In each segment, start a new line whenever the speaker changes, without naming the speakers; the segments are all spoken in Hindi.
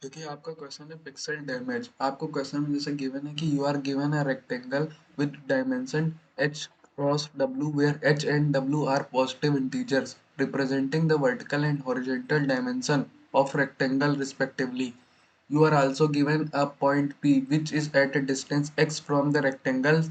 देखिए आपका क्वेश्चन है पिक्सल डैमेज। आपको क्वेश्चन में जैसे गिवन है कि you are given a rectangle with dimension h cross w where h and w are positive integers representing the vertical and horizontal dimension of rectangle respectively. You are also given a point P which is at a distance x from the rectangle's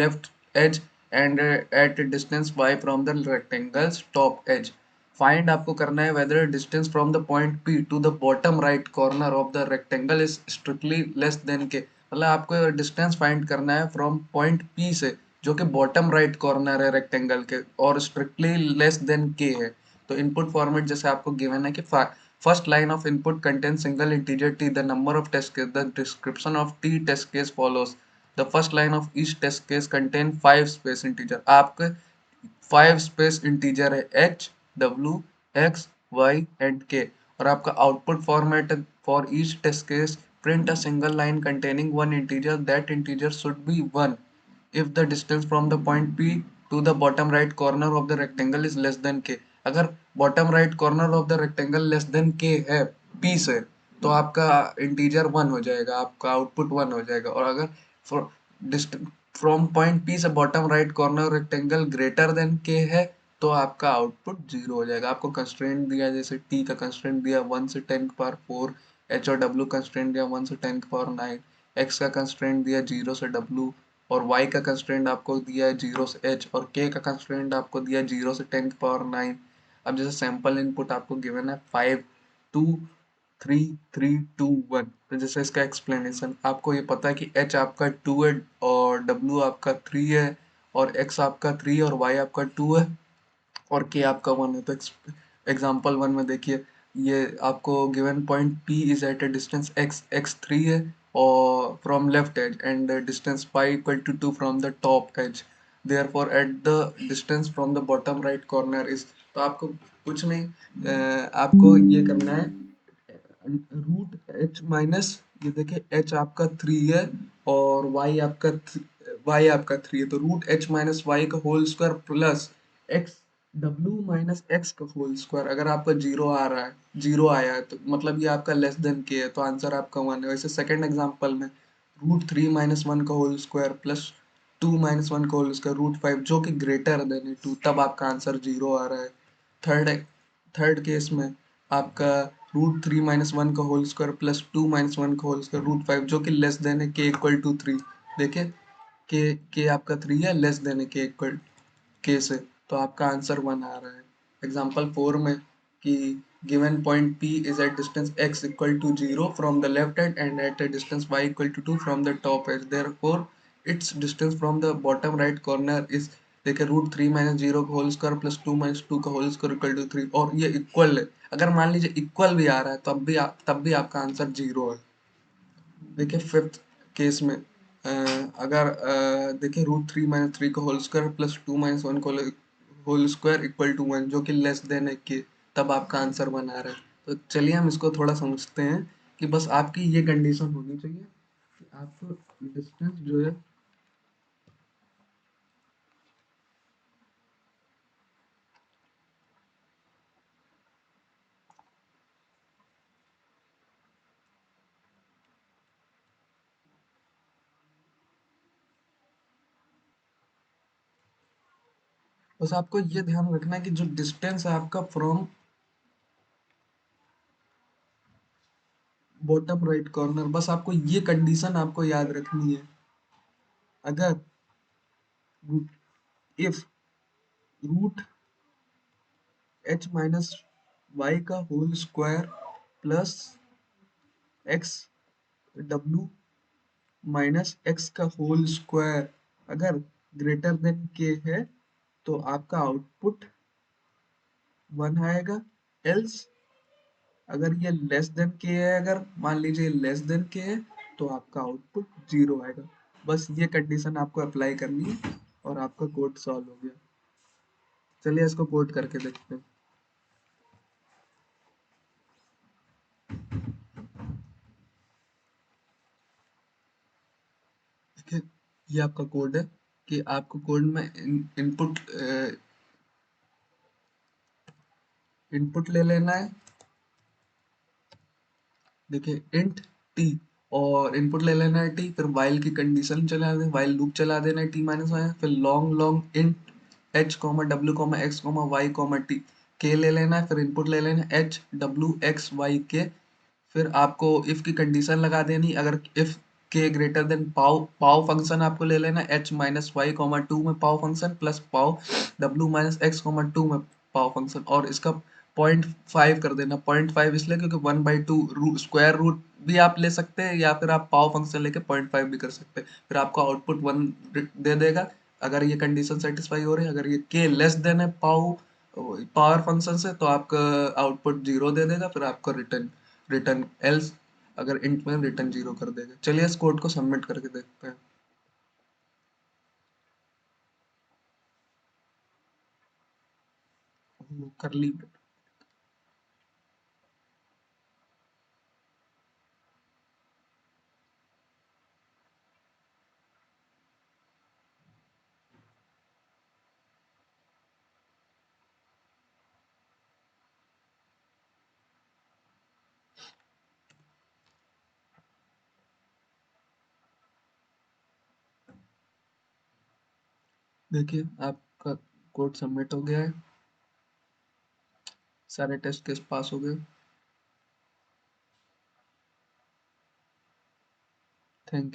left edge and at a distance y from the rectangle's top edge. Find आपको करना है whether distance from the point P to the bottom right corner of the rectangle is strictly less than k। मतलब आपको डिस्टेंस फाइंड करना है फ्रॉम पॉइंट P से जो कि बॉटम राइट कॉर्नर है रेक्टेंगल के और स्ट्रिक्टली लेस देन k है। तो इनपुट फॉर्मेट जैसे आपको गिवन है कि first line of input contain single integer t, the number of test case, the description of t test case follows, the first line of each test case contain 5 space integer. आपके 5 स्पेस इंटीजर है h, w, x, y and k और आपका output format for each test case print a single line containing one integer, that integer should be 1 if the distance from the point P to the bottom right corner of the rectangle is less than k। अगर bottom right corner of the rectangle less than k है P से तो आपका इंटीजर 1 हो जाएगा, आपका आउटपुट 1 हो जाएगा। और अगर फ्रॉम पॉइंट P से bottom right corner rectangle greater than k है तो आपका आउटपुट 0 हो जाएगा। आपको कंस्ट्रेंट दिया जैसे t का कंस्ट्रेंट दिया 1 से 10 की पावर 4, h और w कंस्ट्रेंट दिया 1 से 10 की पावर 9, x का कंस्ट्रेंट दिया 0 से w और y का कंस्ट्रेंट आपको दिया है 0 से h और k का कंस्ट्रेंट आपको दिया है 0 से 10 की पावर 9। अब जैसे सैंपल इनपुट आपको गिवन है 5 2 3 3 2 1। तो जैसे इसका एक्सप्लेनेशन आपको ये पता है कि h आपका 2 है और w आपका 3 है और x आपका 3 और y आपका 2 है और k आपका 1 है। तो एग्जांपल 1 में देखिए ये आपको given point P is at a distance x 3 है और from left edge and distance y equal to 2 from the top edge, therefore at the distance from the bottom right corner is. तो आपको कुछ नहीं आपको ये करना है रूट एच माइनस, ये देखिए एच आपका 3 है और वाई आपका 3 है तो रूट एच माइनस वाई का whole square plus x W minus x का होल स्क्वायर। अगर आपका जीरो आ रहा है, जीरो आया है तो मतलब ये आपका लेस देन के है तो आंसर आपका 1 है। वैसे सेकंड एग्जांपल में रूट 3 माइनस 1 का होल स्क्वायर प्लस 2 माइनस 1 का होल स्क्वायर रूट 5 जो कि ग्रेटर देन है 2, तब आपका आंसर 0 आ रहा है। थर्ड थर्ड केस में आपका रूट 3 माइनस 1 का होल स्क्वायर प्लस 2 माइनस 1 का होल स्क्वायर रूट 5 जो कि लेस देन है के इक्वल टू 3। देखिए के आपका 3 है, लेस देन है के इक्वल के से तो आपका आंसर 1 आ रहा है। एग्जांपल 4 में कि given point P is at distance x equal to 0 from the left hand and at a distance y equal to 2 from the top edge, therefore its distance from the bottom right corner is, देखिए रूट 3 माइनस जीरो का होल स्क्वायर प्लस 2 माइनस 2 का होल स्क्वायर इक्वल टू 3 और ये इक्वल है। अगर मान लीजिए इक्वल भी आ रहा है तब भी आपका आंसर 0 है। देखिए फिफ्थ केस में अगर देखिए रूट 3 माइनस 3 का होल स्क्वायर प्लस 2 माइनस 1 का होल स्क्वायर इक्वल टू 1 जो कि लेस देन है के, तब आपका आंसर 1 आ रहा है। तो चलिए हम इसको थोड़ा समझते हैं कि बस आपकी ये कंडीशन होनी चाहिए कि आपको डिस्टेंस जो है बस आपको ये ध्यान रखना है कि जो डिस्टेंस है आपका फ्रॉम बॉटम राइट कॉर्नर, बस आपको ये कंडीशन आपको याद रखनी है। अगर if root H minus Y का whole square plus x W minus x का होल स्क्वायर अगर ग्रेटर देन के है तो आपका आउटपुट 1 आएगा। एल्स अगर ये लेस देन के है, अगर मान लीजिए लेस देन के है तो आपका आउटपुट 0 आएगा। बस ये कंडीशन आपको अप्लाई करनी है और आपका कोड सॉल्व हो गया। चलिए इसको कोड करके देखते हैं। देखिए ये आपका कोड है कि आपको कोड में इनपुट ले लेना है देखिए इंट टी, और इनपुट ले लेना है टी, फिर वाइल की कंडीशन चला देना, वाइल लूप चला देना है टी माइनस वन, फिर long long int H comma W comma X comma Y comma T, K ले लेना है, फिर इनपुट ले लेना है एच डब्ल्यू एक्स वाई के, फिर आपको इफ की कंडीशन लगा देनी, अगर if k greater than pow, pow function आपको ले लेना h minus y comma two में पाव फंक्शन प्लस पाव डब्ल्यू माइनस एक्स कॉमा टू में पाव फंक्शन, और इसका 0.5 कर देना। 0.5 इसलिए क्योंकि 1/2 स्क्वायर रूट भी आप ले सकते हैं, या फिर आप पाव फंक्शन लेके 0.5 भी कर सकते हैं, फिर आपको आउटपुट 1 दे देगा अगर ये कंडीशन सेटिस्फाई हो रही है। अगर ये के लेस देन है पाव पावर फंक्शन से, तो आपका आउटपुट 0 दे देगा, फिर आपको रिटर्न रिटर्न एल्स, अगर इंट में रिटर्न 0 कर देगा। चलिए इस कोड को सबमिट करके देखते हैं। कर ली। देखिए आपका कोड सबमिट हो गया है, सारे टेस्ट केस पास हो गए। थैंक